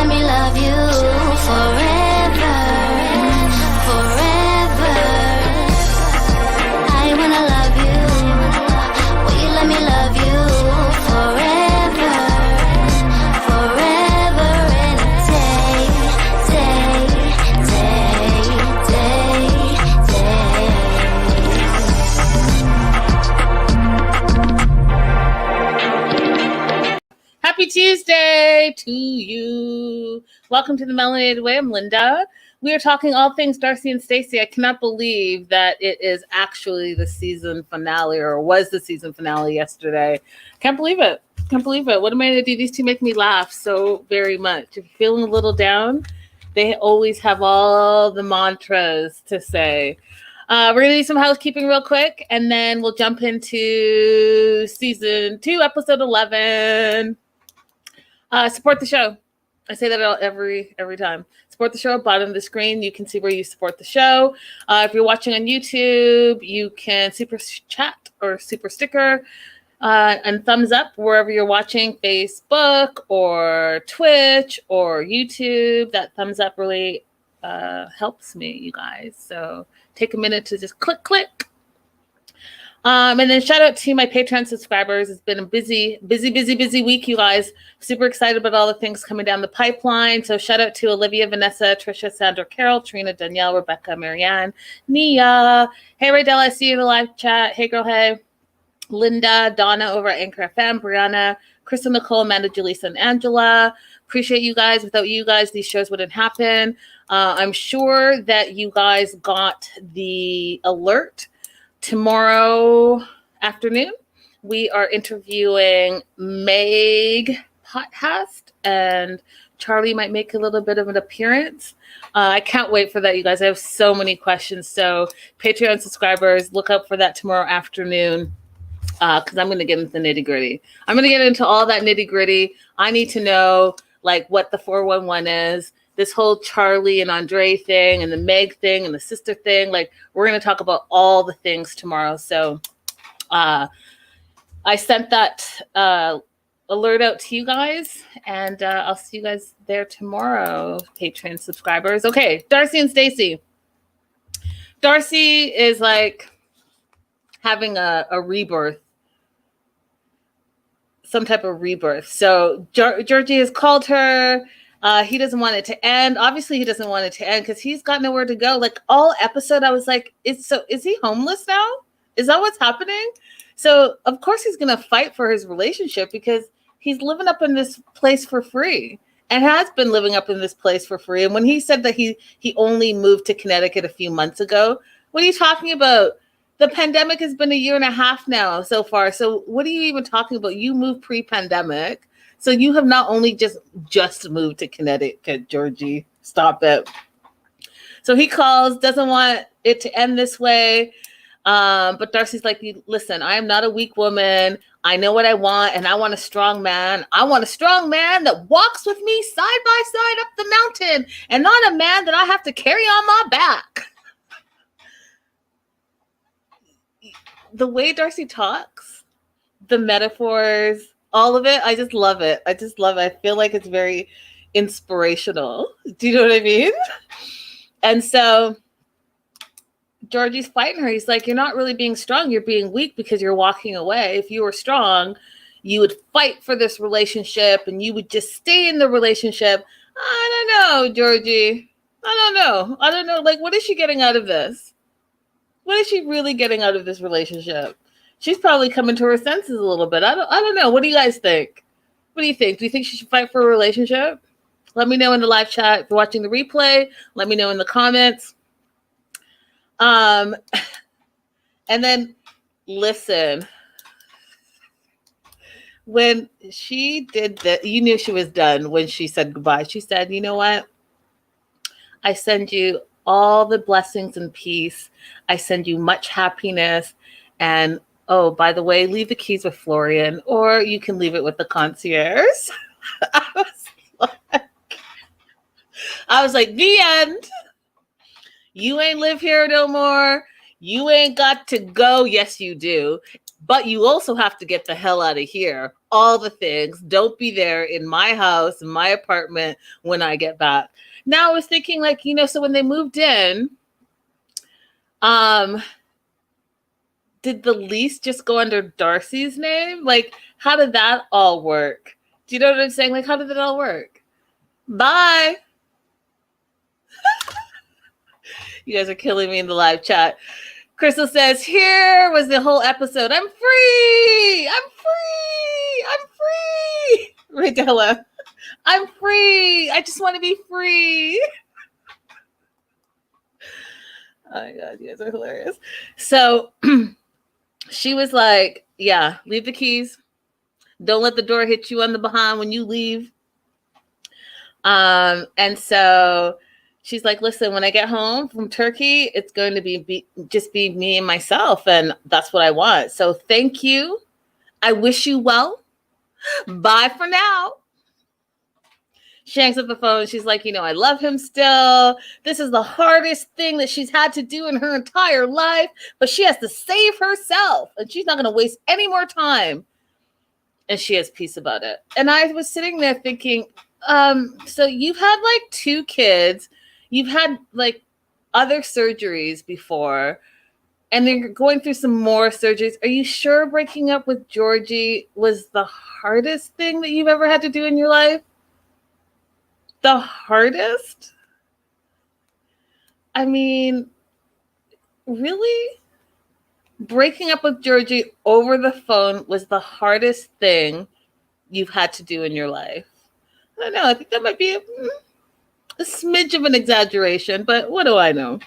let me love you forever, forever. I wanna love you. Will you let me love you forever, forever and a day, Happy Tuesday to you. Welcome to the Melanated Way. I'm Linda. We are talking all things Darcey and Stacey. I cannot believe that it is actually the season finale, or was the season finale yesterday. Can't believe it. Can't believe it. What am I going to do? These two make me laugh so very much. If you're feeling a little down, they always have all the mantras to say. We're going to do some housekeeping real quick, and then we'll jump into season 2, episode 11. Support the show. I say that every time. Support the show at the bottom of the screen. You can see where you support the show. If you're watching on YouTube, you can super chat or super sticker and thumbs up wherever you're watching, Facebook or Twitch or YouTube. That thumbs up really helps me, you guys. So take a minute to just click. And then shout out to my Patreon subscribers. It's been a busy week, you guys. Super excited about all the things coming down the pipeline. So shout out to Olivia, Vanessa, Trisha, Sandra, Carol, Trina, Danielle, Rebecca, Marianne, Nia. Hey, Raydell, I see you in the live chat. Hey, girl, hey. Linda, Donna over at Anchor FM, Brianna, Krista, Nicole, Amanda, Julissa, and Angela. Appreciate you guys. Without you guys, these shows wouldn't happen. I'm sure that you guys got the alert. Tomorrow afternoon, we are interviewing Meg Podcast, and Charlie might make a little bit of an appearance. I can't wait for that, you guys. I have so many questions. So Patreon subscribers, look up for that tomorrow afternoon, because I'm going to get into the nitty-gritty. I'm going to get into all that nitty-gritty. I need to know, like, what the 411 is. This whole Charlie and Andre thing and the Meg thing and the sister thing. Like, we're going to talk about all the things tomorrow. So I sent that alert out to you guys, and I'll see you guys there tomorrow, Patreon subscribers. Okay, Darcey and Stacey. Darcey is like having a rebirth, some type of rebirth. So Georgie has called her. He doesn't want it to end. Obviously, he doesn't want it to end because he's got nowhere to go. Like, all episode, I was like, is he homeless now? Is that what's happening? So, of course, he's going to fight for his relationship because he's living up in this place for free and has been living up in this place for free. And when he said that he only moved to Connecticut a few months ago, what are you talking about? The pandemic has been 1.5 years now so far. So what are you even talking about? You moved pre-pandemic. So you have not only just moved to Connecticut, Georgie. Stop it. So he calls, doesn't want it to end this way. But Darcey's like, listen, I am not a weak woman. I know what I want, and I want a strong man. I want a strong man that walks with me side by side up the mountain, and not a man that I have to carry on my back. The way Darcey talks, the metaphors, all of it, I just love it. I feel like it's very inspirational. Do you know what I mean? And so Georgie's fighting her. He's like, you're not really being strong. You're being weak because you're walking away. If you were strong, you would fight for this relationship and you would just stay in the relationship. I don't know, Georgie. I don't know. Like, what is she getting out of this? What is she really getting out of this relationship? She's probably coming to her senses a little bit. I don't know. What do you guys think? What do you think? Do you think she should fight for a relationship? Let me know in the live chat. If you're watching the replay, let me know in the comments. And then listen. When she did that, you knew she was done when she said goodbye. She said, you know what? I send you all the blessings and peace. I send you much happiness. And oh, by the way, leave the keys with Florian, or you can leave it with the concierge. I was like, the end. You ain't live here no more. You ain't got to go. Yes, you do. But you also have to get the hell out of here. all the things. Don't be there in my house, in my apartment when I get back. Now I was thinking like, so when they moved in, did the lease just go under Darcy's name? Like, how did that all work? Do you know what I'm saying? Like, how did it all work? Bye. You guys are killing me in the live chat. Crystal says, here was the whole episode. I'm free. I'm free. I'm free. Radella, I'm free. I just want to be free. Oh my God, you guys are hilarious. So she was like, yeah, leave the keys. Don't let the door hit you on the behind when you leave. And so she's like, listen, when I get home from Turkey, it's going to be just be me and myself. And that's what I want. So thank you. I wish you well. Bye for now. She hangs up the phone. She's like, I love him still. This is the hardest thing that she's had to do in her entire life, but she has to save herself and she's not going to waste any more time. And she has peace about it. And I was sitting there thinking, so you've had like 2 kids. You've had like other surgeries before, and they're going through some more surgeries. Are you sure breaking up with Georgie was the hardest thing that you've ever had to do in your life? The hardest? I mean, really? Breaking up with Georgie over the phone was the hardest thing you've had to do in your life? I don't know. I think that might be a smidge of an exaggeration, but what do I know?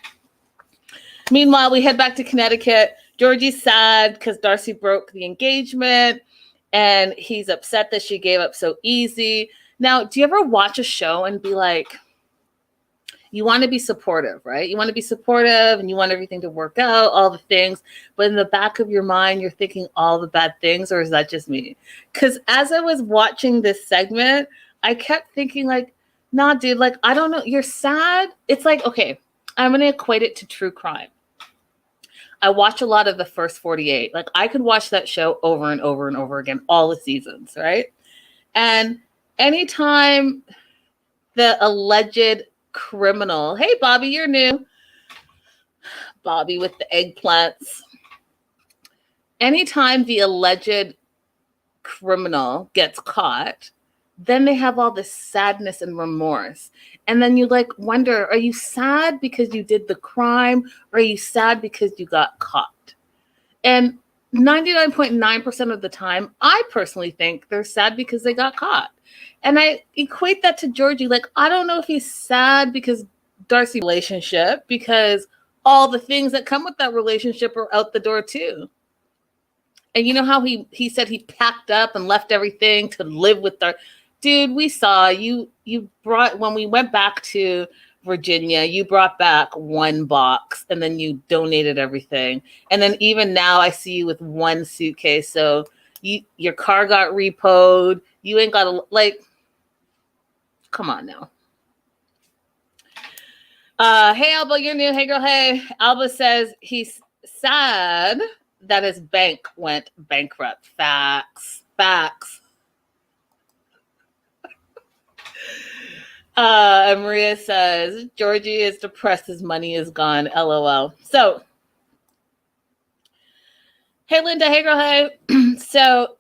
Meanwhile, we head back to Connecticut. Georgie's sad because Darcy broke the engagement, and he's upset that she gave up so easy. Now, do you ever watch a show and be like, you want to be supportive, right? You want to be supportive and you want everything to work out, all the things, but in the back of your mind, you're thinking all the bad things, or is that just me? Because as I was watching this segment, I kept thinking like, nah, dude, like, I don't know. You're sad. It's like, okay, I'm going to equate it to true crime. I watch a lot of the First 48. Like, I could watch that show over and over and over again, all the seasons, right? And anytime the alleged criminal, hey, Bobby, you're new. Bobby with the eggplants. Anytime the alleged criminal gets caught, then they have all this sadness and remorse. And then you like wonder, are you sad because you did the crime, or are you sad because you got caught? And 99.9% of the time, I personally think they're sad because they got caught. And I equate that to Georgie. Like, I don't know if he's sad because Darcy relationship, because all the things that come with that relationship are out the door too. And you know how he said he packed up and left everything to live with Darcy. Dude, we saw you brought, when we went back to Virginia, you brought back 1 box and then you donated everything. And then even now I see you with 1 suitcase. So your car got repoed. You ain't got to, like, come on now. Hey, Alba, you're new. Hey, girl, hey. Alba says he's sad that his bank went bankrupt. Facts. And Maria says, Georgie is depressed. His money is gone. LOL. So, hey, Linda. Hey, girl. Hey. So,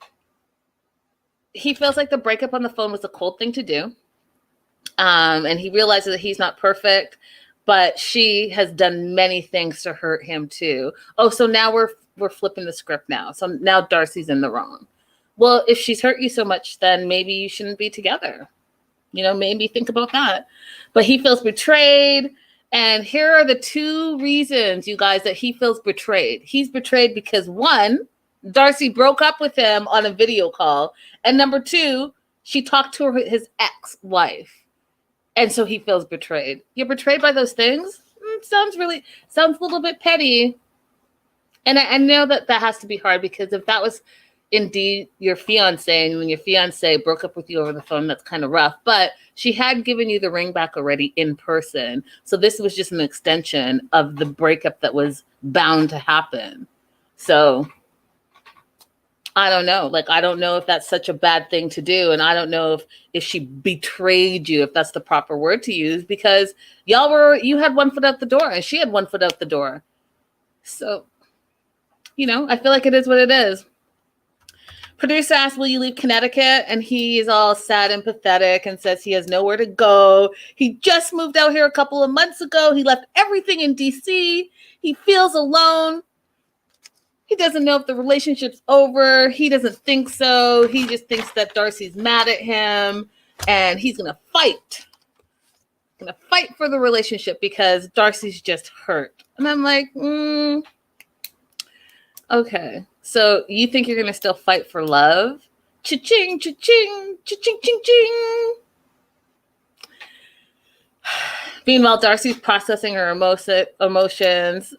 he feels like the breakup on the phone was a cold thing to do. And he realizes that he's not perfect, but she has done many things to hurt him too. Oh, so now we're flipping the script now. So now Darcy's in the wrong. Well, if she's hurt you so much, then maybe you shouldn't be together. Maybe think about that. But he feels betrayed. And here are the 2 reasons, you guys, that he feels betrayed. He's betrayed because 1, Darcy broke up with him on a video call. And number 2, she talked to his ex-wife. And so he feels betrayed. You're betrayed by those things? Sounds a little bit petty. And I know that has to be hard, because if that was indeed your fiance, and when your fiance broke up with you over the phone, that's kind of rough. But she had given you the ring back already in person. So this was just an extension of the breakup that was bound to happen. So I don't know. Like, I don't know if that's such a bad thing to do. And I don't know if she betrayed you, if that's the proper word to use, because you had one foot out the door and she had one foot out the door. So, I feel like it is what it is. Producer asks, will you leave Connecticut? And he is all sad and pathetic and says he has nowhere to go. He just moved out here a couple of months ago. He left everything in DC. He feels alone. He doesn't know if the relationship's over. He doesn't think so. He just thinks that Darcy's mad at him and he's going to fight. Going to fight for the relationship because Darcy's just hurt. And I'm like, okay. So you think you're going to still fight for love? Cha-ching, cha-ching, cha-ching, ching, ching. Meanwhile, Darcy's processing her emotions.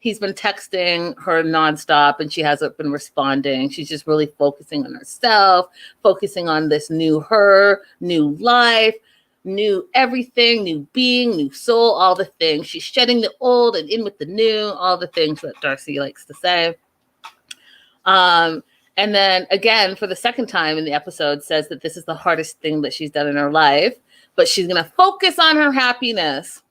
He's been texting her nonstop and she hasn't been responding. She's just really focusing on herself, focusing on this new her, new life, new everything, new being, new soul, all the things. She's shedding the old and in with the new, all the things that Darcy likes to say. And then again, for the second time in the episode, says that this is the hardest thing that she's done in her life, but she's going to focus on her happiness.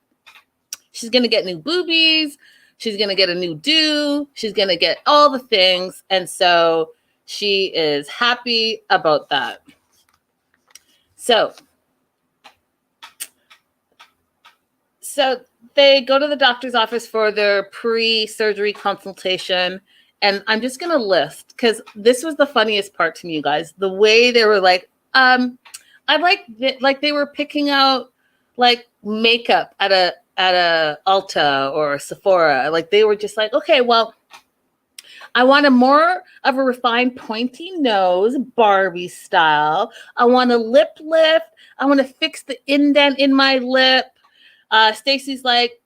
She's going to get new boobies. She's going to get a new do. She's going to get all the things. And so she is happy about that. So they go to the doctor's office for their pre-surgery consultation. And I'm just going to list, because this was the funniest part to me, you guys. The way they were like, I like they were picking out like makeup at a Ulta or Sephora. Like they were just like, okay, well, I want a more of a refined pointy nose, Barbie style. I want a lip lift. I want to fix the indent in my lip. Stacey's like,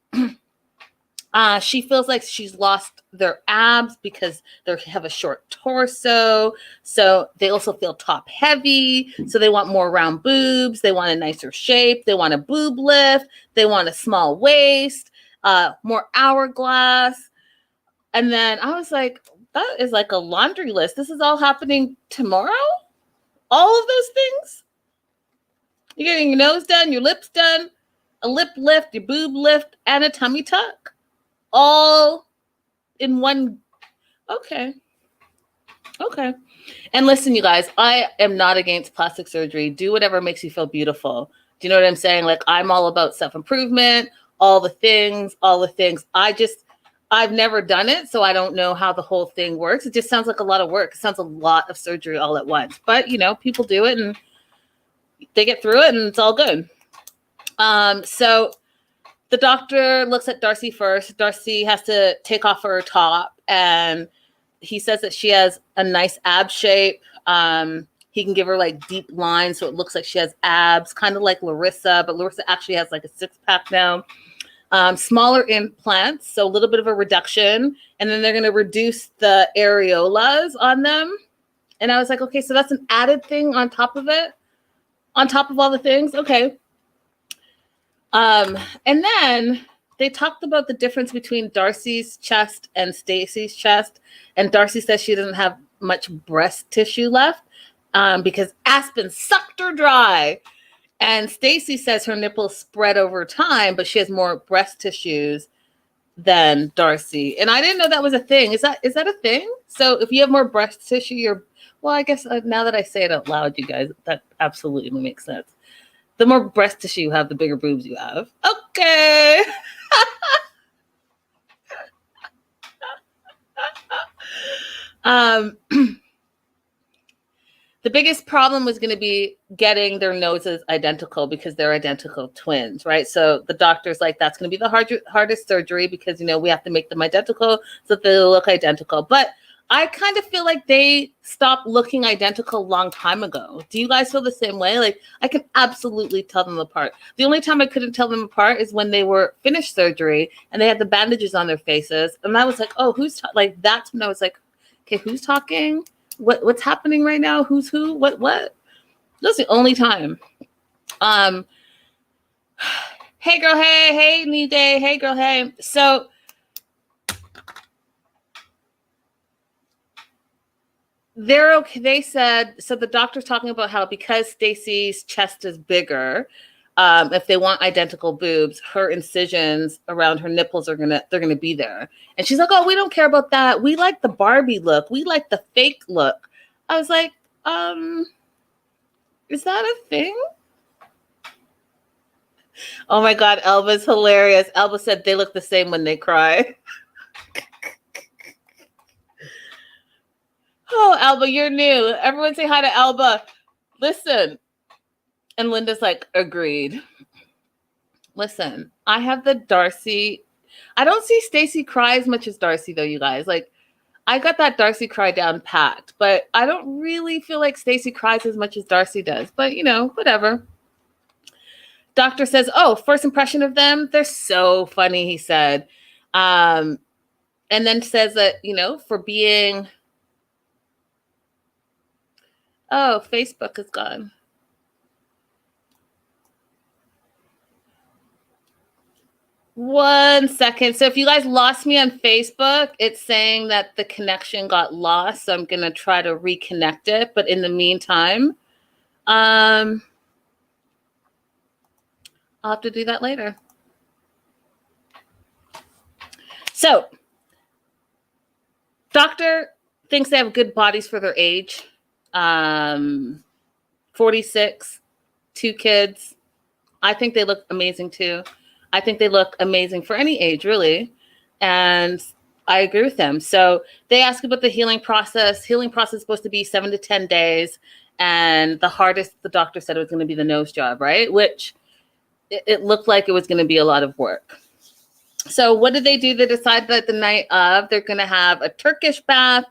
she feels like she's lost their abs because they have a short torso. So they also feel top heavy. So they want more round boobs. They want a nicer shape. They want a boob lift. They want a small waist, more hourglass. And then I was like, that is like a laundry list. This is all happening tomorrow? All of those things? You're getting your nose done, your lips done, a lip lift, your boob lift, and a tummy tuck? All in one. Okay. And listen, you guys, I am not against plastic surgery. Do whatever makes you feel beautiful. Do you know what I'm saying? Like, I'm all about self-improvement, all the things. I've never done it, so I don't know how the whole thing works. It just sounds like a lot of work. It sounds a lot of surgery all at once. But, people do it and they get through it and it's all good. So the doctor looks at Darcy first. Darcy has to take off her top and he says that she has a nice ab shape. He can give her like deep lines so it looks like she has abs, kind of like Larissa, but Larissa actually has like a six-pack now. Smaller implants, so a little bit of a reduction. And then they're going to reduce the areolas on them. And I was like, okay, so that's an added thing on top of it? On top of all the things? Okay. And then they talked about the difference between Darcy's chest and Stacey's chest. And Darcy says she doesn't have much breast tissue left because Aspen sucked her dry. And Stacey says her nipples spread over time, but she has more breast tissues than Darcy. And I didn't know that was a thing. Is that a thing? So if you have more breast tissue, I guess now that I say it out loud, you guys, that absolutely makes sense. The more breast tissue you have, the bigger boobs you have. Okay. The biggest problem was going to be getting their noses identical because they're identical twins, right? So the doctor's like, that's going to be the hardest surgery because, we have to make them identical so that they look identical. But I kind of feel like they stopped looking identical a long time ago. Do you guys feel the same way? Like, I can absolutely tell them apart. The only time I couldn't tell them apart is when they were finished surgery and they had the bandages on their faces. And I was like, oh, like, that's when I was like, okay, who's talking? What's happening right now? Who's who? What? That's the only time. Hey girl, hey, new day, hey girl, hey. So they're okay. They said, so the doctor's talking about how because Stacey's chest is bigger, if they want identical boobs, her incisions around her nipples they're gonna be there. And she's like, oh, we don't care about that. We like the Barbie look. We like the fake look. I was like, is that a thing? Oh my God, Elba's hilarious. Elba said they look the same when they cry. Oh, Elba, you're new. Everyone say hi to Elba. Listen. And Linda's like, agreed. Listen, I have the Darcy. I don't see Stacey cry as much as Darcy, though, you guys. Like, I got that Darcy cry down packed, but I don't really feel like Stacey cries as much as Darcy does. But, whatever. Doctor says, oh, first impression of them, they're so funny, he said. And then says that, for being... Oh, Facebook is gone. One second. So if you guys lost me on Facebook, it's saying that the connection got lost. So I'm going to try to reconnect it. But in the meantime, I'll have to do that later. So doctor thinks they have good bodies for their age. 46, 2 kids. I think they look amazing too. I think they look amazing for any age, really. And I agree with them. So they ask about the healing process. Healing process is supposed to be 7 to 10 days. And the hardest, the doctor said, it was going to be the nose job, right? Which it looked like it was going to be a lot of work. So what did they do? They decided that the night of, they're going to have a Turkish bath,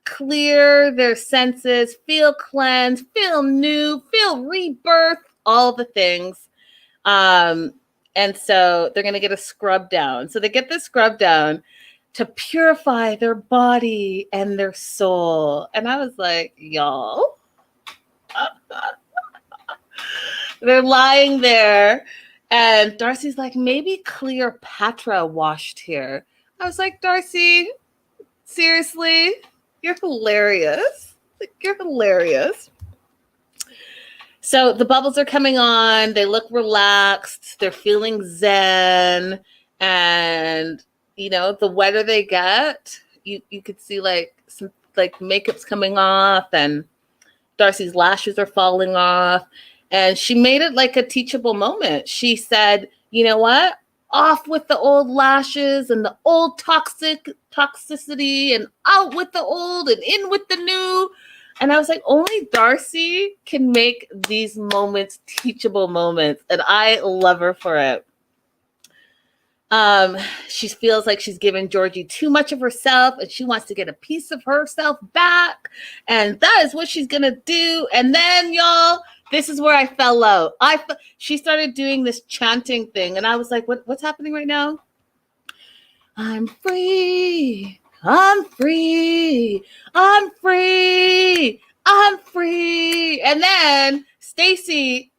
clear their senses, feel cleansed, feel new, feel rebirth, all the things. And so they're going to get a scrub down. So they get the scrub down to purify their body and their soul. And I was like, y'all, they're lying there. And Darcy's like, maybe Cleopatra washed here. I was like, Darcy, seriously? You're hilarious. You're hilarious. So the bubbles are coming on. They look relaxed. They're feeling zen. And, the wetter they get, you could see some makeup's coming off and Darcy's lashes are falling off. And she made it like a teachable moment. She said, you know what? Off with the old lashes and the old toxicity and out with the old and in with the new. And I was like, only Darcy can make these moments teachable moments. And I love her for it. She feels like she's given Georgie too much of herself and she wants to get a piece of herself back. And that is what she's going to do. And then, y'all, this is where I fell out. She started doing this chanting thing. And I was like, what's happening right now? I'm free. I'm free. I'm free. I'm free. And then Stacey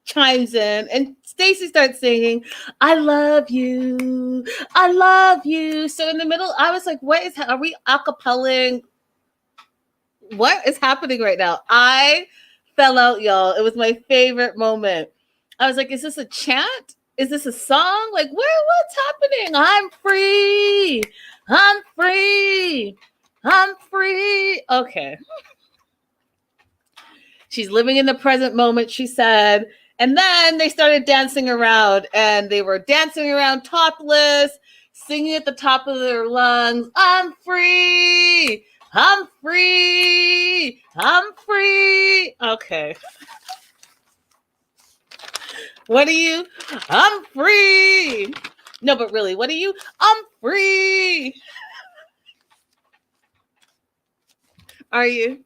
chimes in and Stacey starts singing, I love you. I love you. So in the middle, I was like, are we acapelling? What is happening right now? I fell out, y'all. It was my favorite moment. I was like, is this a chant? Is this a song? Like, what's happening? I'm free. I'm free. I'm free. Okay. She's living in the present moment, she said. And then they started dancing around and they were dancing around topless, singing at the top of their lungs. I'm free. I'm free. I'm free. Okay. What are you? I'm free. No, but really, what are you? I'm free. Are you?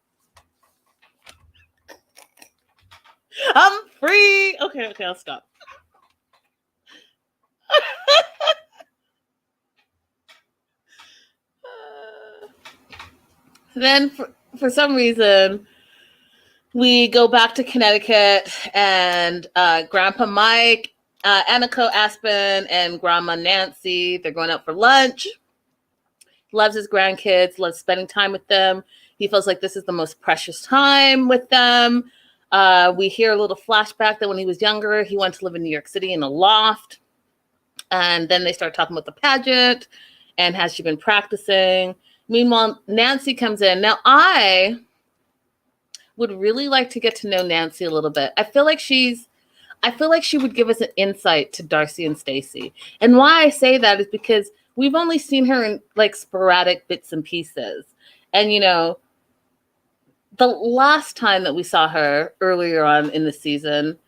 I'm free. Okay, I'll stop. Then for some reason, we go back to Connecticut and Grandpa Mike, Aniko Aspen, and Grandma Nancy, they're going out for lunch. Loves his grandkids, loves spending time with them. He feels like this is the most precious time with them. We hear a little flashback that when he was younger, he went to live in New York City in a loft. And then they start talking about the pageant and has she been practicing? Meanwhile, Nancy comes in. Now, I would really like to get to know Nancy a little bit. I feel like she would give us an insight to Darcey and Stacey. And why I say that is because we've only seen her in like sporadic bits and pieces. And, you know, the last time that we saw her earlier on in the season,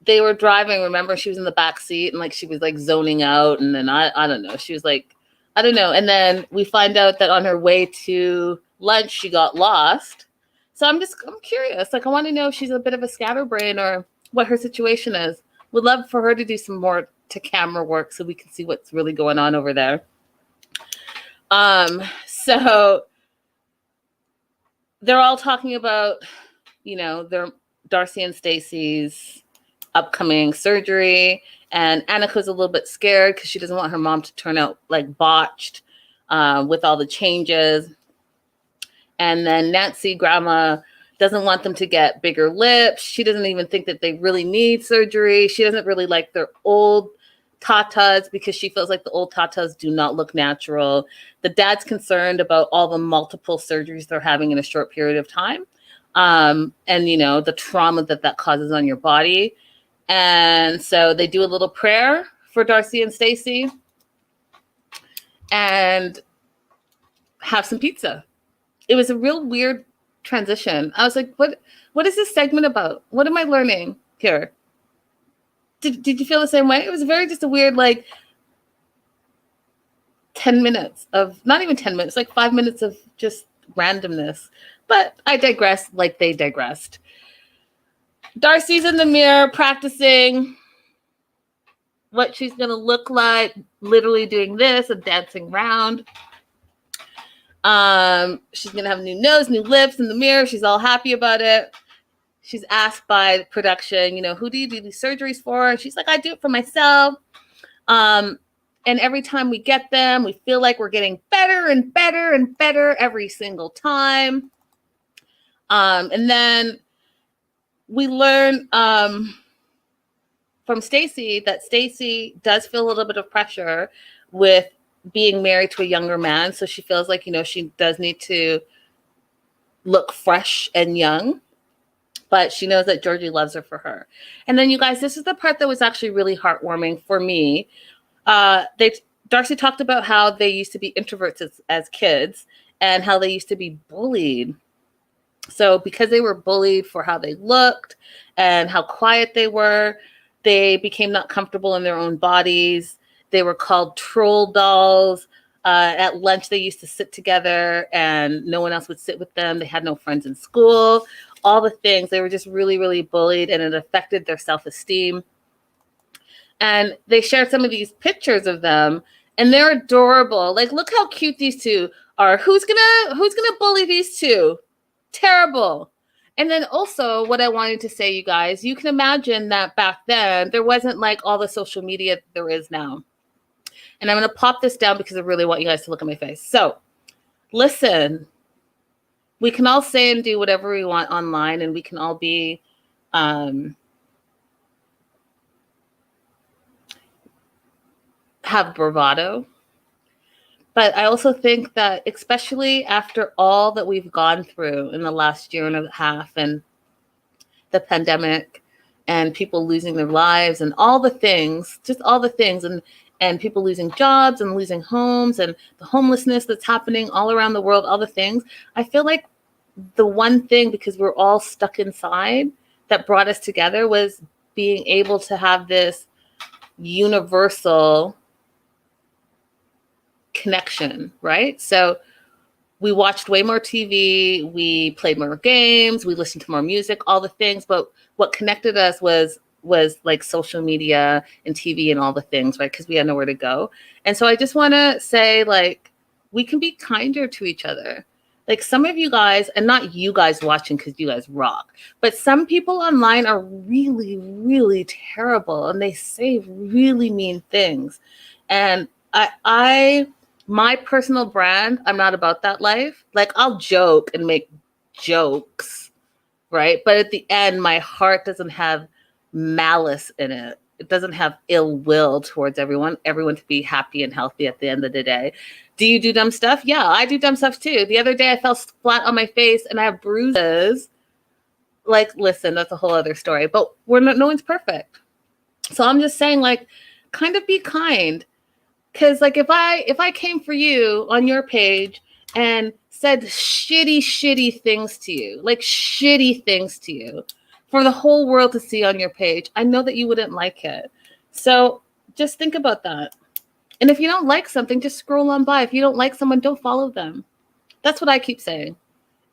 they were driving. Remember, she was in the back seat and like she was like zoning out. And then I don't know. She was like, I don't know. And then we find out that on her way to lunch, she got lost. So I'm curious. Like, I want to know if she's a bit of a scatterbrain or what her situation is. Would love for her to do some more to camera work so we can see what's really going on over there. So they're all talking about, you know, their Darcey and Stacey's upcoming surgery, and Annika's a little bit scared because she doesn't want her mom to turn out like botched with all the changes. And then Nancy, grandma, doesn't want them to get bigger lips. She doesn't even think that they really need surgery. She doesn't really like their old tatas because she feels like the old tatas do not look natural. The dad's concerned about all the multiple surgeries they're having in a short period of time. And, you know, the trauma that causes on your body. And so they do a little prayer for Darcey and Stacey and have some pizza. It was a real weird transition. I was like, what is this segment about? What am I learning here? Did you feel the same way? It was just a weird, like 10 minutes of, not even 10 minutes, like 5 minutes of just randomness. But I digress like they digressed. Darcey's in the mirror practicing what she's going to look like, literally doing this and dancing around. She's going to have a new nose, new lips in the mirror. She's all happy about it. She's asked by production, you know, who do you do these surgeries for? And she's like, I do it for myself. And every time we get them, we feel like we're getting better and better and better every single time. And then we learn from Stacey that Stacey does feel a little bit of pressure with being married to a younger man. So she feels like, you know, she does need to look fresh and young, but she knows that Georgie loves her for her. And then you guys, this is the part that was actually really heartwarming for me. Darcey talked about how they used to be introverts as kids and how they used to be bullied. So because they were bullied for how they looked and how quiet they were, they became not comfortable in their own bodies. They were called troll dolls. At lunch, they used to sit together and no one else would sit with them. They had no friends in school, all the things. They were just really, really bullied, and it affected their self-esteem. And they shared some of these pictures of them, and they're adorable. Like, look how cute these two are. Who's gonna bully these two? Terrible. And then also what I wanted to say, you guys, you can imagine that back then there wasn't like all the social media that there is now. And I'm going to pop this down because I really want you guys to look at my face. So listen, we can all say and do whatever we want online, and we can all be have bravado. But I also think that, especially after all that we've gone through in the last year and a half, and the pandemic, and people losing their lives, and all the things, just all the things, and people losing jobs and losing homes, and the homelessness that's happening all around the world, all the things, I feel like the one thing, because we're all stuck inside, that brought us together was being able to have this universal connection, right? So we watched way more TV, we played more games, we listened to more music, all the things, but what connected us was like social media and TV and all the things, right? Because we had nowhere to go. And so I just want to say, like, we can be kinder to each other. Like, some of you guys, and not you guys watching because you guys rock, but some people online are really, really terrible, and they say really mean things. And I my personal brand, I'm not about that life. Like, I'll joke and make jokes, right? But at the end, my heart doesn't have malice in it. It doesn't have ill will towards everyone to be happy and healthy at the end of the day. Do you do dumb stuff? Yeah, I do dumb stuff too. The other day I fell flat on my face and I have bruises. Like, listen, that's a whole other story, but no one's perfect. So I'm just saying, like, kind of be kind. Cause like, if I came for you on your page and said shitty things to you, like shitty things to you for the whole world to see on your page, I know that you wouldn't like it. So just think about that. And if you don't like something, just scroll on by. If you don't like someone, don't follow them. That's what I keep saying.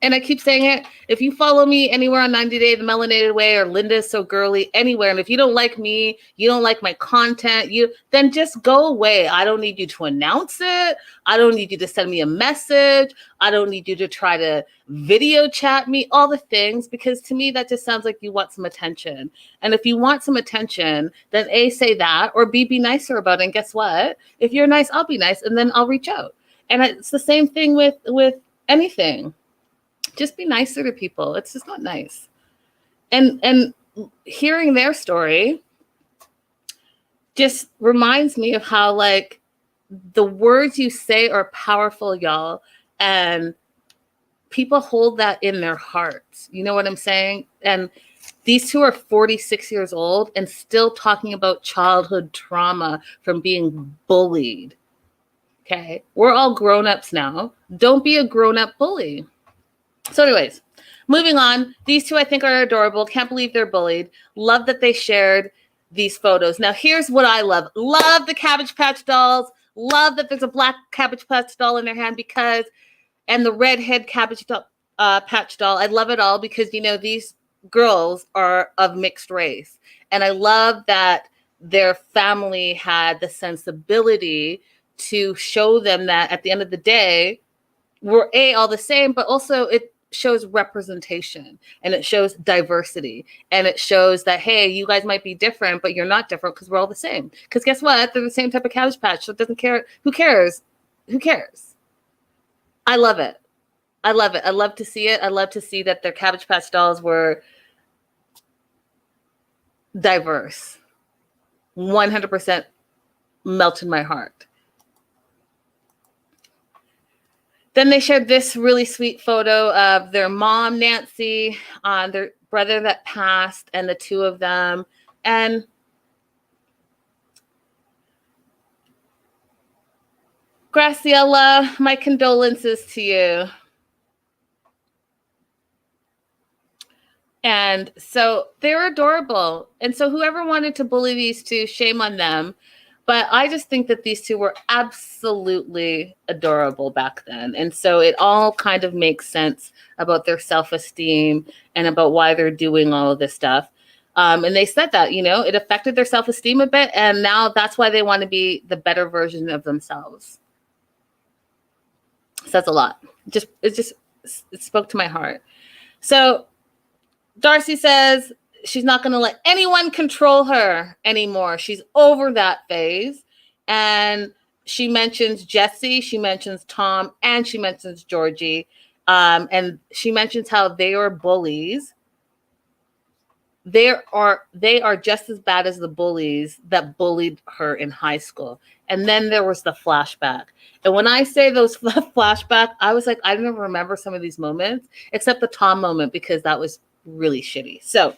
And I keep saying it. If you follow me anywhere on 90 Day, The Melanated Way, or Linda So Girly, anywhere, and if you don't like me, you don't like my content, then just go away. I don't need you to announce it. I don't need you to send me a message. I don't need you to try to video chat me, all the things, because to me, that just sounds like you want some attention. And if you want some attention, then A, say that, or B, be nicer about it. And guess what? If you're nice, I'll be nice, and then I'll reach out. And it's the same thing with anything. Just be nicer to people. It's just not nice. And hearing their story just reminds me of how, like, the words you say are powerful, y'all. And people hold that in their hearts. You know what I'm saying? And these two are 46 years old and still talking about childhood trauma from being bullied. Okay? We're all grown-ups now. Don't be a grown-up bully. So anyways, moving on. These two I think are adorable. Can't believe they're bullied. Love that they shared these photos. Now here's what I love. Love the Cabbage Patch dolls. Love that there's a black Cabbage Patch doll in their hand and the redhead Cabbage Patch doll. I love it all because, you know, these girls are of mixed race. And I love that their family had the sensibility to show them that at the end of the day, we're all the same, but also it shows representation and it shows diversity and it shows that, hey, you guys might be different, but you're not different because we're all the same. Because guess what? They're the same type of Cabbage Patch. So it doesn't care. Who cares? Who cares? I love it. I love it. I love to see it. I love to see that their Cabbage Patch dolls were diverse. 100% melted my heart. Then they shared this really sweet photo of their mom, Nancy, their brother that passed, and the two of them. And Graciela, my condolences to you. And so they're adorable. And so whoever wanted to bully these two, shame on them. But I just think that these two were absolutely adorable back then. And so it all kind of makes sense about their self-esteem and about why they're doing all of this stuff. And they said that, you know, it affected their self-esteem a bit. And now that's why they want to be the better version of themselves. Says a lot. It spoke to my heart. So Darcy says she's not going to let anyone control her anymore. She's over that phase. And she mentions Jesse, she mentions Tom, and she mentions Georgie. And she mentions how they are bullies. They are just as bad as the bullies that bullied her in high school. And then there was the flashback. And when I say those flashback, I was like, I don't even remember some of these moments, except the Tom moment, because that was really shitty. So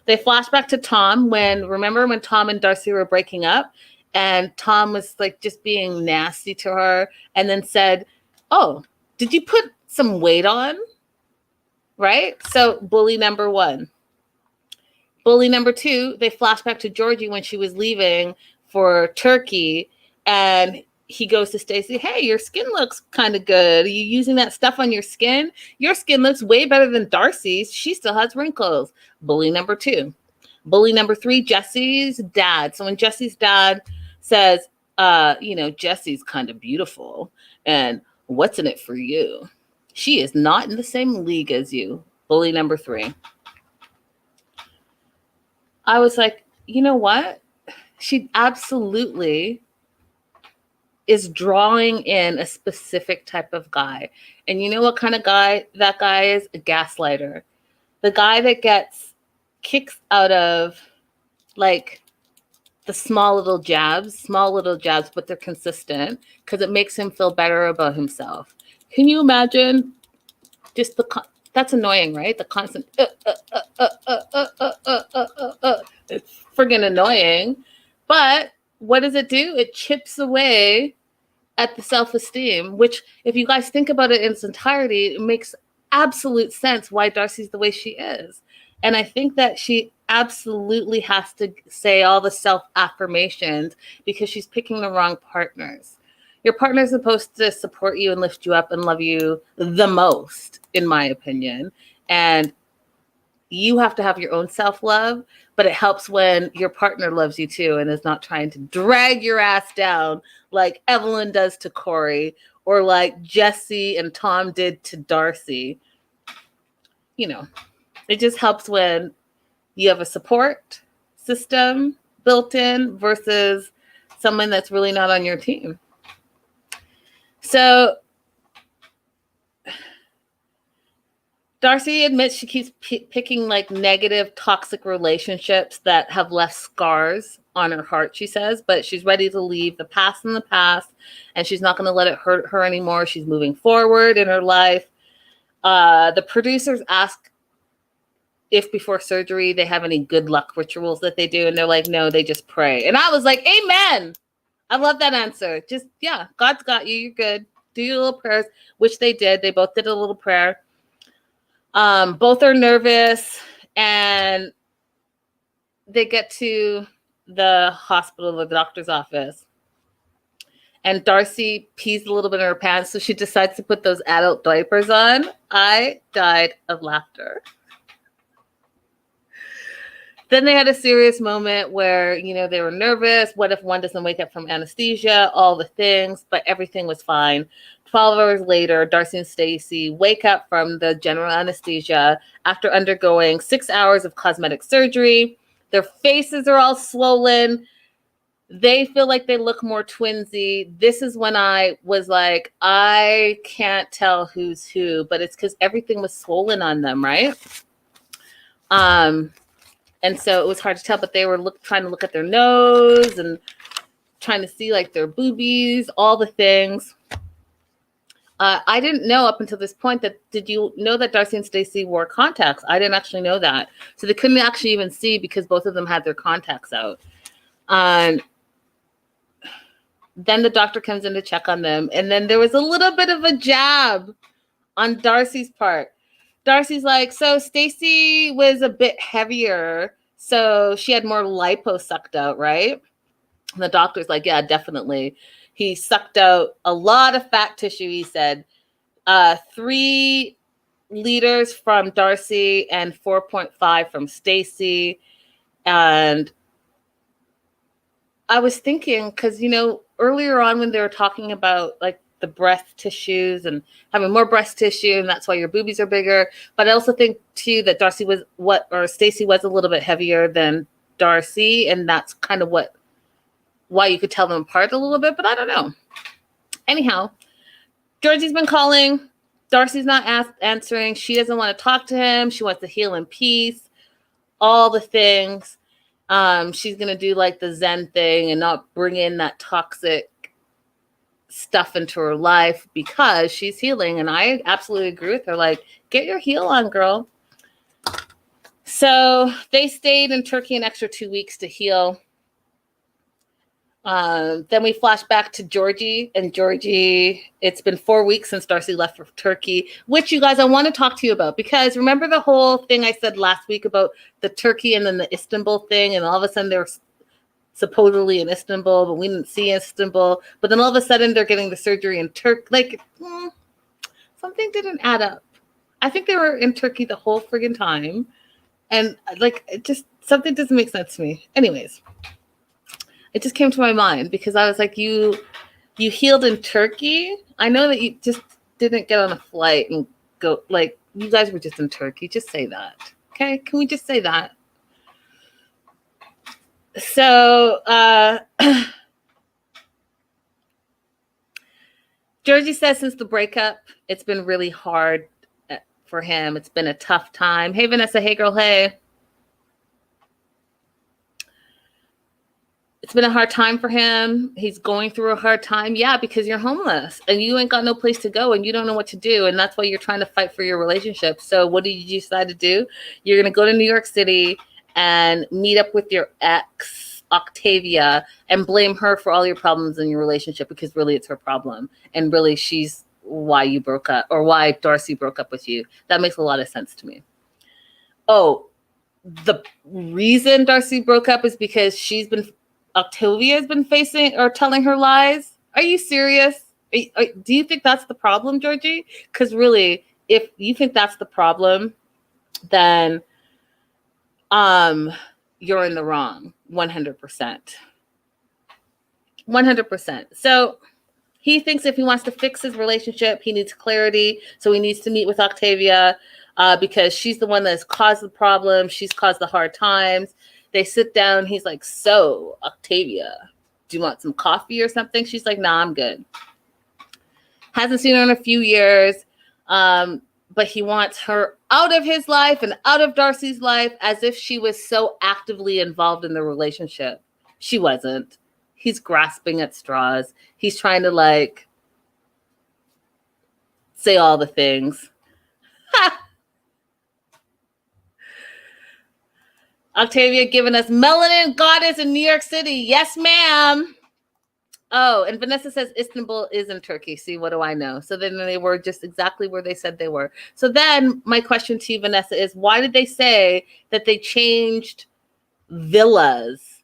they flash back to Tom remember when Tom and Darcy were breaking up and Tom was like just being nasty to her and then said, oh, did you put some weight on? Right? So bully number one. Bully number two, they flash back to Georgie when she was leaving for Turkey and he goes to Stacey, hey, your skin looks kind of good. Are you using that stuff on your skin? Your skin looks way better than Darcy's. She still has wrinkles. Bully number two. Bully number three, Jesse's dad. So when Jesse's dad says, Jesse's kind of beautiful and what's in it for you? She is not in the same league as you. Bully number three. I was like, you know what? She absolutely is drawing in a specific type of guy. And you know what kind of guy that guy is? A gaslighter. The guy that gets kicks out of like the small little jabs, but they're consistent because it makes him feel better about himself. Can you imagine just that's annoying, right? The constant, it's friggin' annoying. But what does it do? It chips away at the self-esteem, which if you guys think about it in its entirety, it makes absolute sense why Darcy's the way she is. And I think that she absolutely has to say all the self-affirmations because she's picking the wrong partners. Your partner is supposed to support you and lift you up and love you the most, in my opinion. And you have to have your own self-love, but it helps when your partner loves you too and is not trying to drag your ass down like Evelyn does to Corey or like Jesse and Tom did to Darcy. You know, it just helps when you have a support system built in versus someone that's really not on your team. So Darcy admits she keeps picking like negative, toxic relationships that have left scars on her heart, she says, but she's ready to leave the past in the past and she's not going to let it hurt her anymore. She's moving forward in her life. The producers ask if before surgery they have any good luck rituals that they do. And they're like, no, they just pray. And I was like, amen. I love that answer. Just, yeah, God's got you. You're good. Do your little prayers, which they did. They both did a little prayer. Both are nervous and they get to the hospital, the doctor's office. And Darcy pees a little bit in her pants, so she decides to put those adult diapers on. I died of laughter. Then they had a serious moment where, you know, they were nervous. What if one doesn't wake up from anesthesia? All the things, but everything was fine. 12 hours later, Darcey and Stacey wake up from the general anesthesia after undergoing 6 hours of cosmetic surgery. Their faces are all swollen. They feel like they look more twinsy. This is when I was like, I can't tell who's who, but it's because everything was swollen on them, right? And so it was hard to tell, but they were trying to look at their nose and trying to see like their boobies, all the things. I didn't know up until this point that, did you know that Darcey and Stacey wore contacts? I didn't actually know that. So they couldn't actually even see because both of them had their contacts out. And then the doctor comes in to check on them. And then there was a little bit of a jab on Darcy's part. Darcy's like, so Stacey was a bit heavier, so she had more lipo sucked out, right? And the doctor's like, yeah, definitely. He sucked out a lot of fat tissue, he said. 3 liters from Darcy and 4.5 from Stacey. And I was thinking, because, you know, earlier on when they were talking about like the breast tissues and having more breast tissue, and that's why your boobies are bigger. But I also think too that Stacey was a little bit heavier than Darcy, and that's kind of why you could tell them apart a little bit, but I don't know. Anyhow, Georgie's been calling. Darcy's not answering. She doesn't want to talk to him. She wants to heal in peace. All the things. She's going to do like the Zen thing and not bring in that toxic stuff into her life because she's healing. And I absolutely agree with her. Like, get your heal on, girl. So they stayed in Turkey an extra 2 weeks to heal. Then we flash back to Georgie and Georgie. It's been 4 weeks since Darcy left for Turkey, which you guys, I want to talk to you about, because remember the whole thing I said last week about the Turkey and then the Istanbul thing, and all of a sudden they're supposedly in Istanbul, but we didn't see Istanbul. But then all of a sudden they're getting the surgery in Turkey. Like, something didn't add up. I think they were in Turkey the whole friggin' time. And like, it just, something doesn't make sense to me. Anyways, it just came to my mind because I was like, you healed in Turkey. I know that you just didn't get on a flight and go, like, you guys were just in Turkey. Just say that. Okay? Can we just say that? So Georgie says since the breakup, it's been really hard for him. It's been a tough time. Hey, Vanessa. Hey, girl. Hey. It's been a hard time for him. He's going through a hard time. Yeah, because you're homeless and you ain't got no place to go and you don't know what to do. And that's why you're trying to fight for your relationship. So what did you decide to do? You're going to go to New York City and meet up with your ex, Octavia, and blame her for all your problems in your relationship because really it's her problem. And really she's why you broke up or why Darcy broke up with you. That makes a lot of sense to me. Oh, the reason Darcy broke up is because Octavia has been facing or telling her lies. Are you serious? Do you think that's the problem, Georgie? Because really, if you think that's the problem, then you're in the wrong 100%. 100%. So he thinks if he wants to fix his relationship, he needs clarity. So he needs to meet with Octavia because she's the one that's caused the problem. She's caused the hard times. They sit down. He's like, so, Octavia, do you want some coffee or something? She's like, nah, I'm good. Hasn't seen her in a few years, but he wants her out of his life and out of Darcy's life as if she was so actively involved in the relationship. She wasn't. He's grasping at straws. He's trying to, say all the things. Ha! Octavia giving us Melanin Goddess in New York City. Yes, ma'am. Oh, and Vanessa says Istanbul is in Turkey. See, what do I know? So then they were just exactly where they said they were. So then my question to you, Vanessa, is why did they say that they changed villas?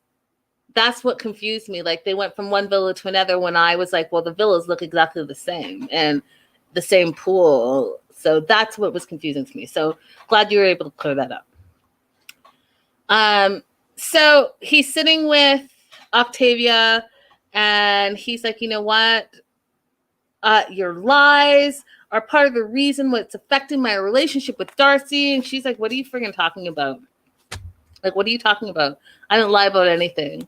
That's what confused me. Like they went from one villa to another when I was like, well, the villas look exactly the same and the same pool. So that's what was confusing to me. So glad you were able to clear that up. So he's sitting with Octavia and he's like, you know what? Your lies are part of the reason what's affecting my relationship with Darcy. And she's like, what are you friggin' talking about? Like, what are you talking about? I didn't lie about anything.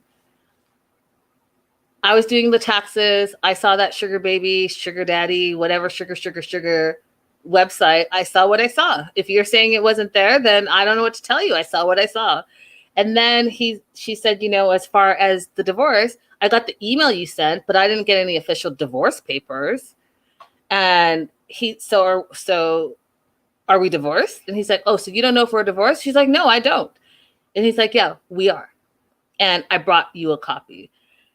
I was doing the taxes. I saw that sugar baby, sugar daddy, whatever, sugar website. I saw what I saw. If you're saying it wasn't there, then I don't know what to tell you. I saw what I saw. And then she said, you know, as far as the divorce, I got the email you sent, but I didn't get any official divorce papers. And so are we divorced? And he's like, oh, so you don't know if we're divorced? She's like, no, I don't. And he's like, yeah, we are. And I brought you a copy.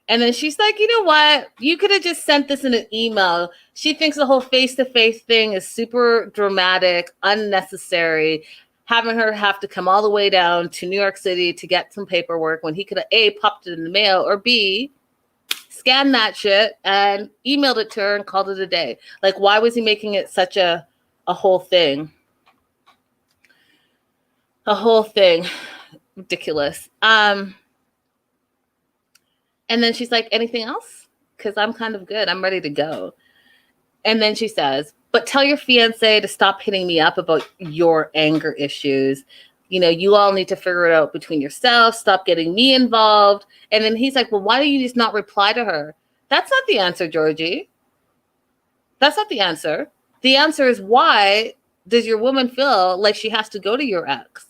And then she's like, you know what? You could have just sent this in an email. She thinks the whole face-to-face thing is super dramatic, unnecessary, having her have to come all the way down to New York City to get some paperwork when he could have A, popped it in the mail, or B, scanned that shit and emailed it to her and called it a day. Like, why was he making it such a whole thing? A whole thing. Ridiculous. And then she's like, anything else? Because I'm kind of good. I'm ready to go. And then she says, but tell your fiance to stop hitting me up about your anger issues. You know, you all need to figure it out between yourselves. Stop getting me involved. And then he's like, well, why do you just not reply to her? That's not the answer, Georgie. That's not the answer. The answer is, why does your woman feel like she has to go to your ex?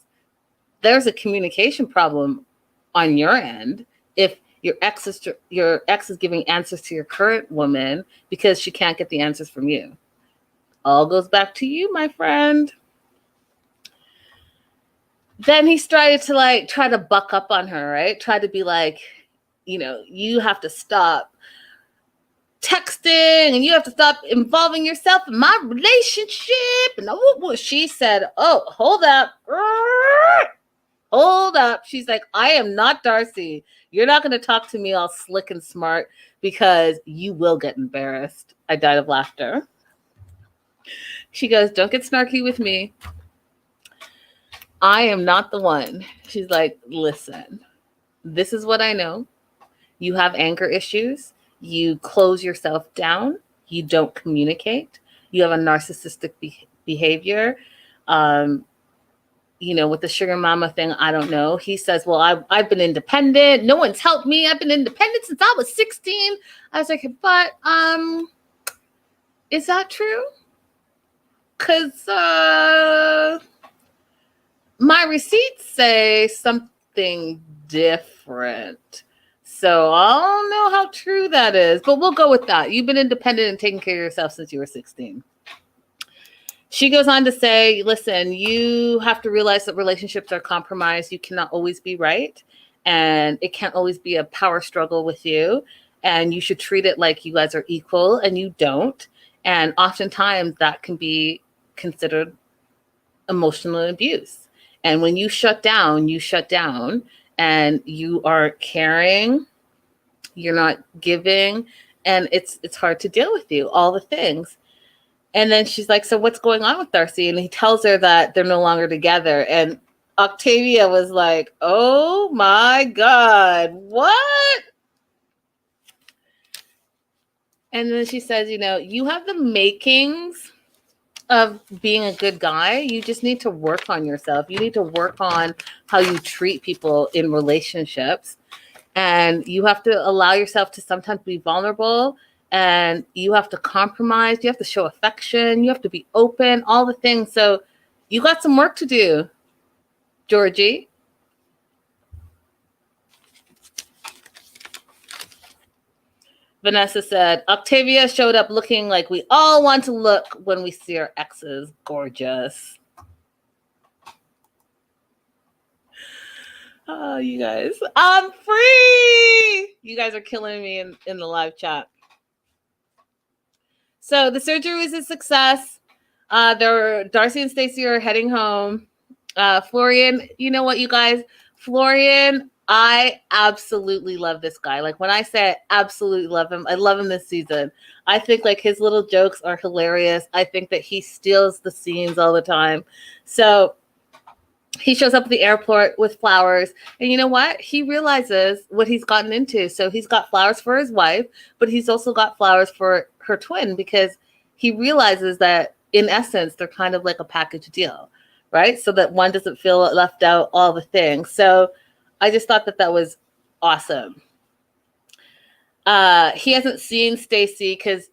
There's a communication problem on your end. If your ex is giving answers to your current woman because she can't get the answers from you. All goes back to you, my friend. Then he started to try to buck up on her, right? Try to be like, you know, you have to stop texting and you have to stop involving yourself in my relationship. And she said, oh, hold up. Hold up. She's like, I am not Darcy. You're not going to talk to me all slick and smart because you will get embarrassed. I died of laughter. She goes, don't get snarky with me. I am not the one. She's like, listen, this is what I know. You have anger issues. You close yourself down. You don't communicate. You have a narcissistic behavior. You know, with the sugar mama thing, I don't know. He says, well, I've been independent. No one's helped me. I've been independent since I was 16. I was like, but Is that true? Because my receipts say something different. So I don't know how true that is, but we'll go with that. You've been independent and taking care of yourself since you were 16. She goes on to say, listen, you have to realize that relationships are compromised. You cannot always be right. And it can't always be a power struggle with you. And you should treat it like you guys are equal, and you don't. And oftentimes that can be considered emotional abuse. And when you shut down, and you are caring, you're not giving, and it's hard to deal with you, all the things. And then she's like, so what's going on with Darcy? And he tells her that they're no longer together. And Octavia was like, oh my God, what? And then she says, you have the makings of being a good guy. You just need to work on yourself. You need to work on how you treat people in relationships. And you have to allow yourself to sometimes be vulnerable. And you have to compromise. You have to show affection. You have to be open, all the things. So you got some work to do, Georgie. Vanessa said, Octavia showed up looking like we all want to look when we see our exes. Gorgeous. Oh, you guys. I'm free. You guys are killing me in the live chat. So the surgery was a success. Darcey and Stacey are heading home. Florian, you know what, you guys? Florian, I absolutely love this guy. Like, when I say I absolutely love him, I love him this season. I think like his little jokes are hilarious. I think that he steals the scenes all the time. So he shows up at the airport with flowers. And you know what? He realizes what he's gotten into. So he's got flowers for his wife, but he's also got flowers for her twin, because he realizes that in essence, they're kind of like a package deal, right? So that one doesn't feel left out, all the things. So I just thought that was awesome. He hasn't seen Stacey because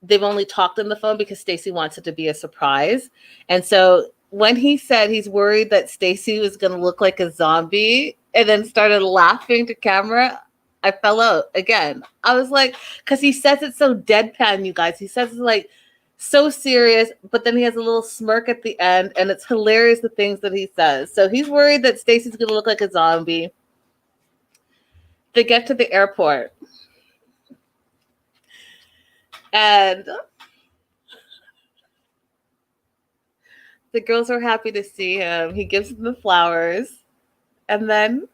they've only talked on the phone, because Stacey wants it to be a surprise. And so when he said he's worried that Stacey was going to look like a zombie and then started laughing to camera, I fell out again. I was like, because he says it so deadpan, you guys. He says it like so serious, but then he has a little smirk at the end, and it's hilarious the things that he says. So he's worried that Stacey's going to look like a zombie. They get to the airport. And the girls are happy to see him. He gives them the flowers. And then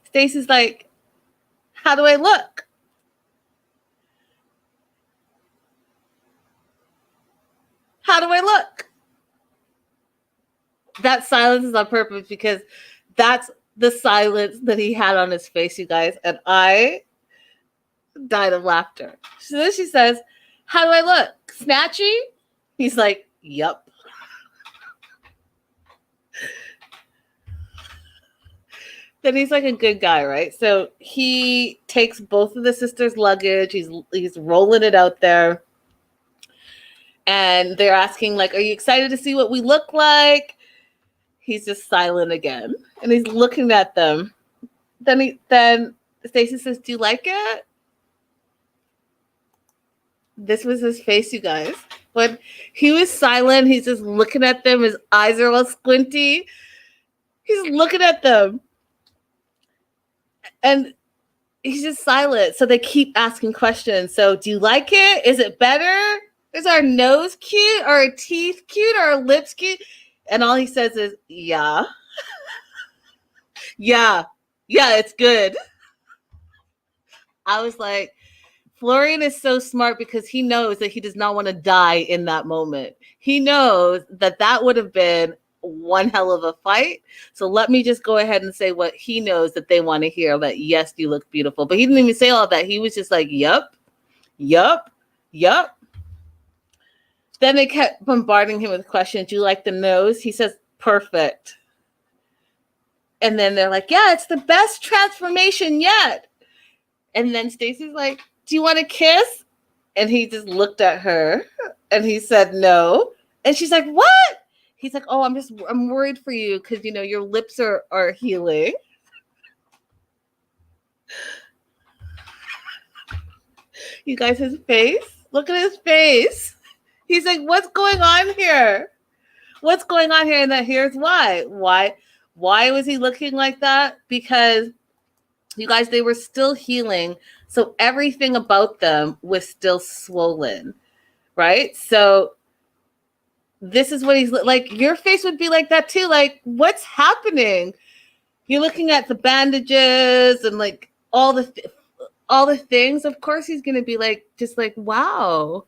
Stacey's like, how do I look? How do I look? That silence is on purpose, because that's the silence that he had on his face, you guys. And I died of laughter. So then she says, how do I look? Snatchy? He's like, yup. Then he's like a good guy, right? So he takes both of the sisters' luggage. He's rolling it out there. And they're asking, like, are you excited to see what we look like? He's just silent again. And he's looking at them. Then Stacey says, do you like it? This was his face, you guys. When he was silent, he's just looking at them. His eyes are all squinty. He's looking at them. And he's just silent. So they keep asking questions. So do you like it? Is it better? Is our nose cute? Are our teeth cute? Are our lips cute? And all he says is, yeah. Yeah, it's good. I was like, Florian is so smart, because he knows that he does not want to die in that moment. He knows that would have been one hell of a fight. So let me just go ahead and say what he knows that they want to hear, that yes, you look beautiful. But he didn't even say all that. He was just like, yup. Then they kept bombarding him with questions. Do you like the nose? He says, perfect. And then they're like, yeah, it's the best transformation yet. And then Stacey's like, do you want to kiss? And he just looked at her and he said no. And she's like, what? He's like, oh, I'm worried for you because, you know, your lips are healing. You guys, his face? Look at his face. He's like, what's going on here? What's going on here? And that here's why. Why was he looking like that? Because you guys, they were still healing. So everything about them was still swollen, right? So this is what he's like. Your face would be like that too. Like, what's happening? You're looking at the bandages and like all the things. Of course, he's gonna be like, just like, wow.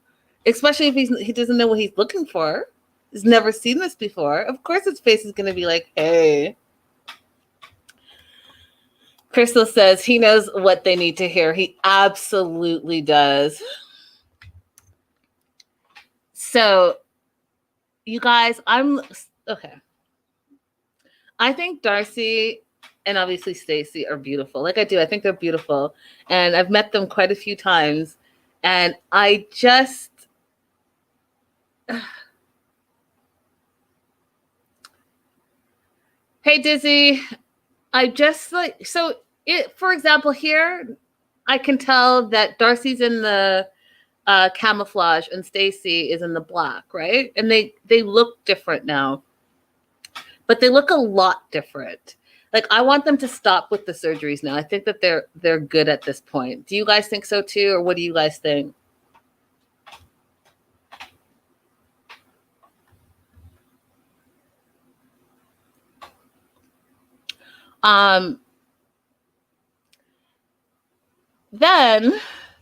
Especially if he doesn't know what he's looking for. He's never seen this before. Of course, his face is gonna be like, hey. Crystal says he knows what they need to hear. He absolutely does. So, you guys, I'm okay. I think Darcy and obviously Stacey are beautiful. Like I do. I think they're beautiful. And I've met them quite a few times. And I just... Hey, Dizzy. I just like... So, for example, here, I can tell that Darcy's in the camouflage and Stacey is in the black, right? And they look different now. But they look a lot different. Like, I want them to stop with the surgeries now. I think that they're good at this point. Do you guys think so too, or what do you guys think? Then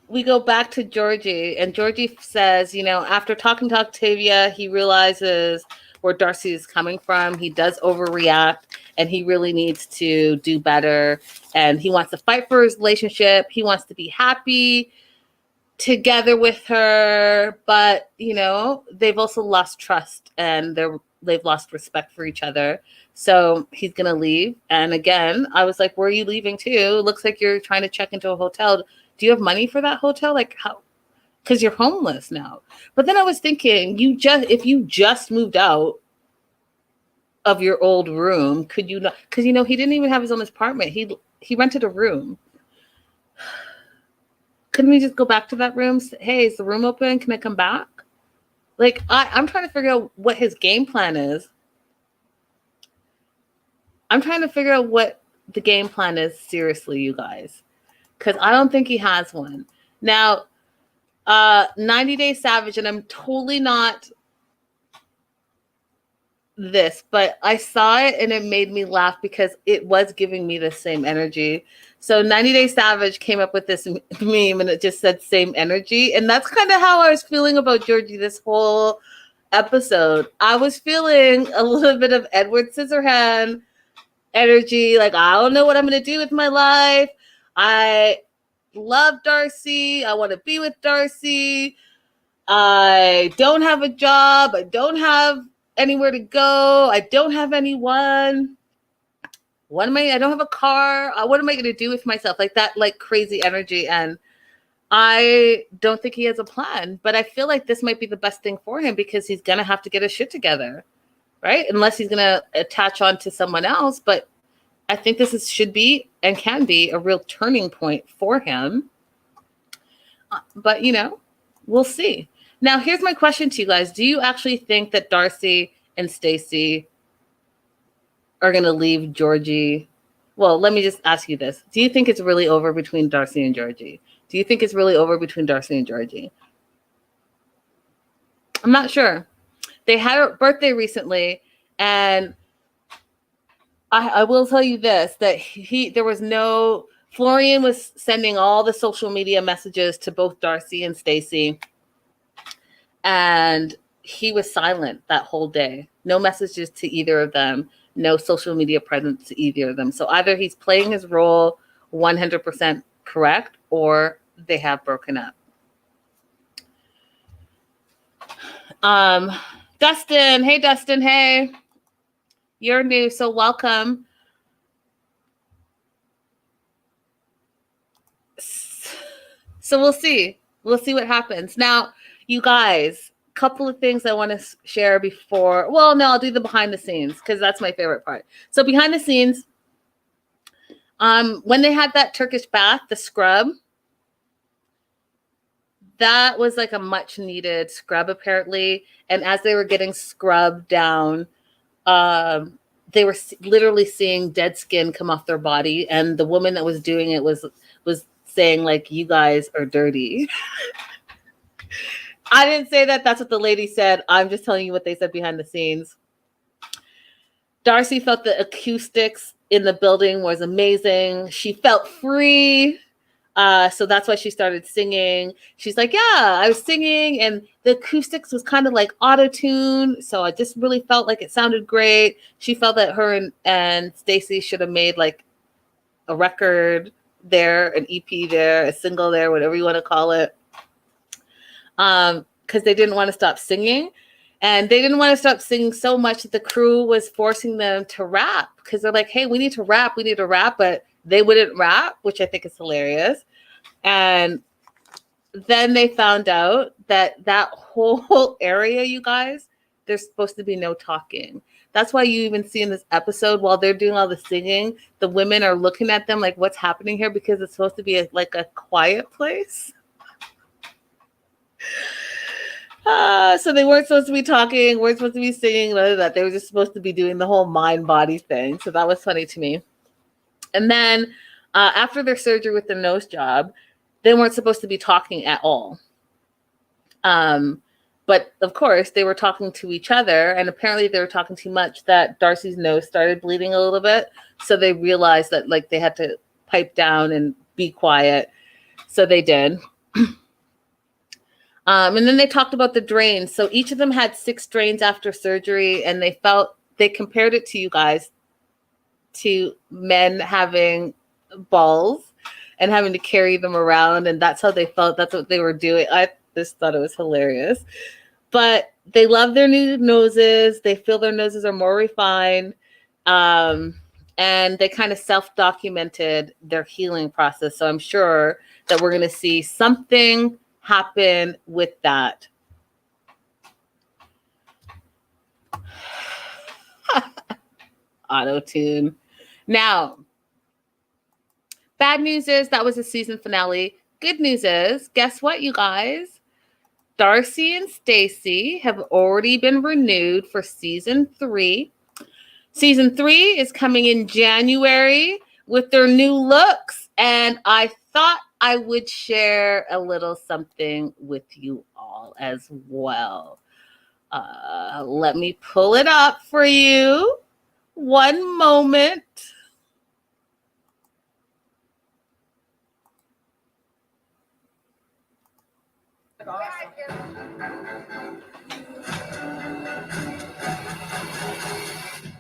we go back to Georgi, and Georgi says, you know, after talking to Octavia, he realizes where Darcy is coming from. He does overreact, and he really needs to do better. And he wants to fight for his relationship. He wants to be happy together with her. But, you know, they've also lost trust, and they've lost respect for each other. So he's going to leave. And again, I was like, where are you leaving to? It looks like you're trying to check into a hotel. Do you have money for that hotel? Like, how? Because you're homeless now. But then I was thinking, if you just moved out of your old room, could you not? Because, you know, he didn't even have his own apartment. He rented a room. Couldn't we just go back to that room? Hey, is the room open? Can I come back? Like, I'm trying to figure out what his game plan is. I'm trying to figure out what the game plan is, seriously, you guys. Because I don't think he has one. Now, 90 Day Savage, and I'm totally not this, but I saw it and it made me laugh because it was giving me the same energy. So 90 Day Savage came up with this meme and it just said same energy. And that's kind of how I was feeling about Georgi this whole episode. I was feeling a little bit of Edward Scissorhand energy. Like, I don't know what I'm going to do with my life. I love Darcy. I want to be with Darcy. I don't have a job. I don't have anywhere to go. I don't have anyone. I don't have a car. What am I going to do with myself? Like that, like crazy energy. And I don't think he has a plan, but I feel like this might be the best thing for him because he's going to have to get his shit together, right? Unless he's going to attach on to someone else. But I think this should be and can be a real turning point for him. But, you know, we'll see. Now, here's my question to you guys. Do you actually think that Darcy and Stacey are going to leave Georgi? Well, let me just ask you this. Do you think it's really over between Darcy and Georgi? Do you think it's really over between Darcy and Georgi? I'm not sure. They had a birthday recently, and I will tell you this, that Florian was sending all the social media messages to both Darcy and Stacey, and he was silent that whole day. No messages to either of them, no social media presence to either of them. So either he's playing his role 100% correct, or they have broken up. Dustin, hey Dustin, hey. You're new, so welcome. So we'll see. We'll see what happens. Now, you guys, couple of things I want to share before. Well, no, I'll do the behind the scenes because that's my favorite part. So behind the scenes, when they had that Turkish bath, the scrub, that was like a much needed scrub apparently. And as they were getting scrubbed down, they were literally seeing dead skin come off their body. And the woman that was doing it was saying like, you guys are dirty. I didn't say that. That's what the lady said. I'm just telling you what they said behind the scenes. Darcy felt the acoustics in the building was amazing. She felt free. So that's why she started singing. She's like, yeah, I was singing and the acoustics was kind of like auto-tune. So I just really felt like it sounded great. She felt that her and Stacey should have made like a record there, an EP there, a single there, whatever you want to call it. Because they didn't want to stop singing. And they didn't want to stop singing so much that the crew was forcing them to rap. Because they're like, hey, we need to rap. But they wouldn't rap, which I think is hilarious. And then they found out that whole area, you guys, there's supposed to be no talking. That's why you even see in this episode, while they're doing all the singing, the women are looking at them like, what's happening here? Because it's supposed to be like a quiet place. So they weren't supposed to be talking, weren't supposed to be singing, none of that. They were just supposed to be doing the whole mind-body thing. So that was funny to me. And then after their surgery with the nose job, they weren't supposed to be talking at all. But of course, they were talking to each other, and apparently they were talking too much that Darcy's nose started bleeding a little bit. So they realized that like they had to pipe down and be quiet. So they did. And then they talked about the drains. So each of them had 6 drains after surgery, and they compared it to you guys to men having balls and having to carry them around. And that's how they felt. That's what they were doing. I just thought it was hilarious. But they love their new noses. They feel their noses are more refined. And they kind of self-documented their healing process. So I'm sure that we're going to see something happen with that. Auto-tune. Now, bad news is that was the season finale. Good news is, guess what, you guys? Darcy and Stacey have already been renewed for season 3. Season 3 is coming in January with their new looks, and I thought I would share a little something with you all as well. Let me pull it up for you. One moment.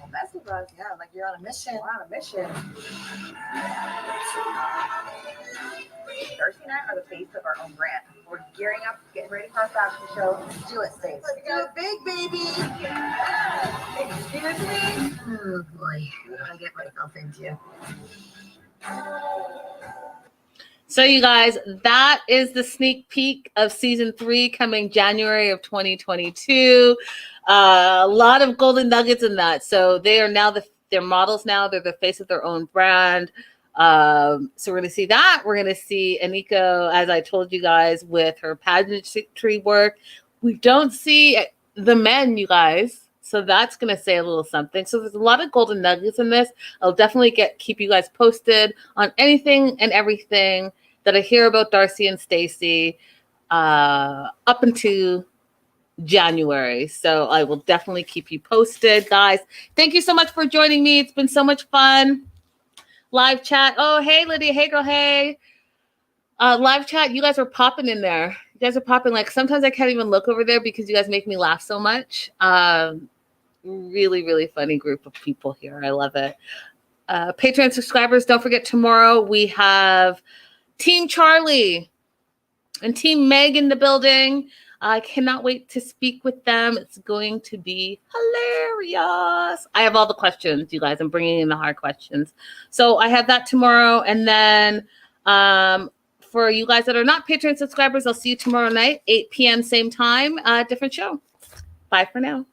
That's about, yeah, like you're on a mission. We're on a mission. Darcy and I are the face of our own brand. We're gearing up, getting ready for our fashion show. Let's do it, Stace. Let's do it big, baby. Excuse me? Oh, boy. What did I get myself into? So you guys, that is the sneak peek of season 3 coming January of 2022. A lot of golden nuggets in that. So they are now they're models now. They're the face of their own brand. So we're going to see that. We're going to see Aniko, as I told you guys, with her pageantry work. We don't see the men, you guys. So that's going to say a little something. So there's a lot of golden nuggets in this. I'll definitely keep you guys posted on anything and everything that I hear about Darcy and Stacey up into January. So I will definitely keep you posted, guys. Thank you so much for joining me. It's been so much fun. Live chat. Oh, hey, Lydia. Hey, girl. Hey. Live chat. You guys are popping in there. You guys are popping. Like sometimes I can't even look over there because you guys make me laugh so much. Really, really funny group of people here. I love it. Patreon subscribers, don't forget tomorrow we have Team Charlie and Team Meg in the building. I cannot wait to speak with them. It's going to be hilarious. I have all the questions, you guys. I'm bringing in the hard questions. So I have that tomorrow. And then For you guys that are not Patreon subscribers, I'll see you tomorrow night, 8 p.m. same time, different show. Bye for now.